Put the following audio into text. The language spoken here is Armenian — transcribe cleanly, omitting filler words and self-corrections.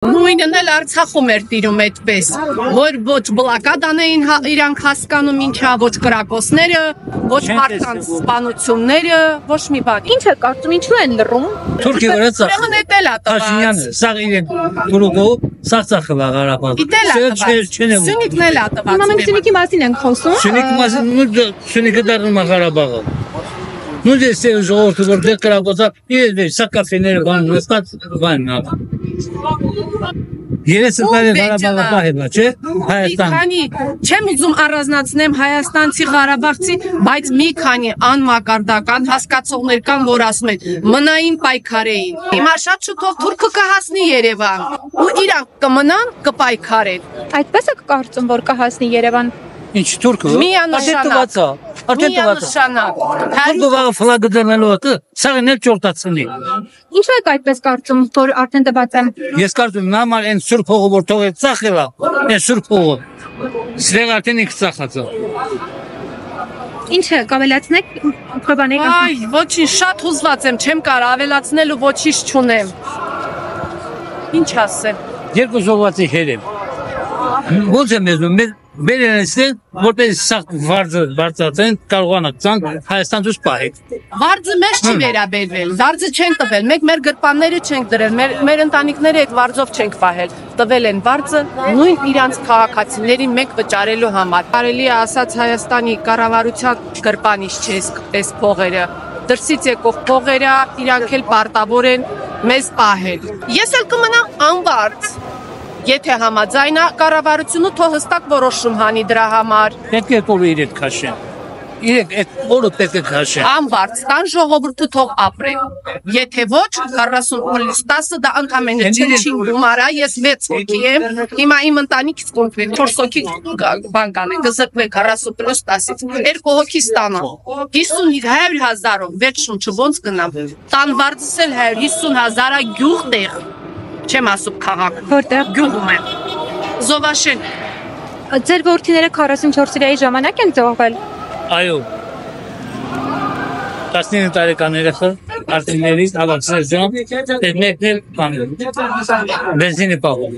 Նույնն էլ Արցախում էր տիրում այդպես, որ ոչ բլոկադան էին իրանք հասկանում ինչա, ոչ կրակոցները, ոչ մարդկանց սպանությունները, ոչ մի բան։ Ինչ է կարծում, ինչու են լռում։ Թուրքիա վրա ծախ։ Ուրեմն էտել է տված։ Սաղ իրեն գուրուգով սաղ ծախել է Ղարաբաղ։ Էտել է տված։ Սյունիքն էլ է տված։ Հիմա մենք Սյունիքի մասին ենք խոսում։ Սյունիքի մասին Սյունիքը դառնում է Ղարաբաղը։ Ну здесь ժողովուրդը որ դե կրակոցա, իրեն սա կաֆեները բան նստած բանն է։ Երես տարի Ղարաբաղը պահել է, չէ՞, Հայաստան։ Քանի չեմ ուզում առանձնացնեմ հայաստանցի Ղարաբաղցի, բայց մի քանի անմակարդական հասկացողներ կան, որ ասում են մնային պայքարեին։ Հիմա շատ շուտով թուրքը կհասնի Երևան ու իրանք կմնան կպայքարեն։ Այդպես եք կարծում, որ կհասնի Երևան։ Ինչ թուրքը։ Միանշանակ։ Թուրքը վաղը ֆլագը դրնելու է, սաղին էլ ճորտացնի։ Ինչու եք այդպես կարծում, որ արդեն տված է։ Ես կարծում եմ նամար այն սուրբ հողը որ թողել ծախել է, այն սուրբ հողը։ Սրեղ արդեն ինքը ծախած է։ Ինչ է, կավելացնեք, կբանեք։ Այ, ոչինչ, շատ հուզված եմ, չեմ կարող ավելացնել ու ոչինչ չունեմ։ Ինչ ասեմ։ Երկու զոհվածի հեր եմ։ Ոնց եմ եզնում, մեր երեսին, որպես սաղ վարձը վարձացեն, կարողանակ ծանք Հայաստան դուս պահեք։ Վարձը մեզ չի վերաբերվել, վարձը չենք տվել, մենք մեր գրպանները չենք դրել, մեր ընտանիքները այդ վարձով չենք պահել, տվել են վարձը նույն իրանց քաղաքացիներին մեկ վճարելու համար։ Կարելի է ասած Հայաստանի կառավարության գրպանից չէ այս փողերը, դրսից եկող փողերը, իրանք էլ պարտավոր են մեզ պահել։ Ես էլ կմնամ անվարձ։ Եթե համաձայն է կառավարությունը թող հստակ որոշում հանի դրա համար։ Պետք է օրը իրեք քաշեն։ Իրեք այդ օրը պետք է քաշեն։ Անվարձ տան ժողովուրդը թող ապրե։ Եթե ոչ 40+10 դա ընդամենը չի գումարա, ես 6 հոգի եմ։ Հիմա իմ ընտանիքից կոնկրետ 4 հոգի բան կանեն, կզրկվեն 40+10-ից։ 2 հոգի ստանա։ 50-100,000-ով վերջ շունչը ոնց գնամ։ Տան վարձս էլ 150,000-ա գյուղ տեղ։ Չեմ ասում քաղաք, Որտեղ գյուղում եմ։ Զովաշեն։ Ձեր որդիները 44-ի ժամանակ են զոհվել։ Այո։ 19 տարեկան երեխա արտիներից ավարտել ջան, մեկն էլ բան։ Բենզինի պահում։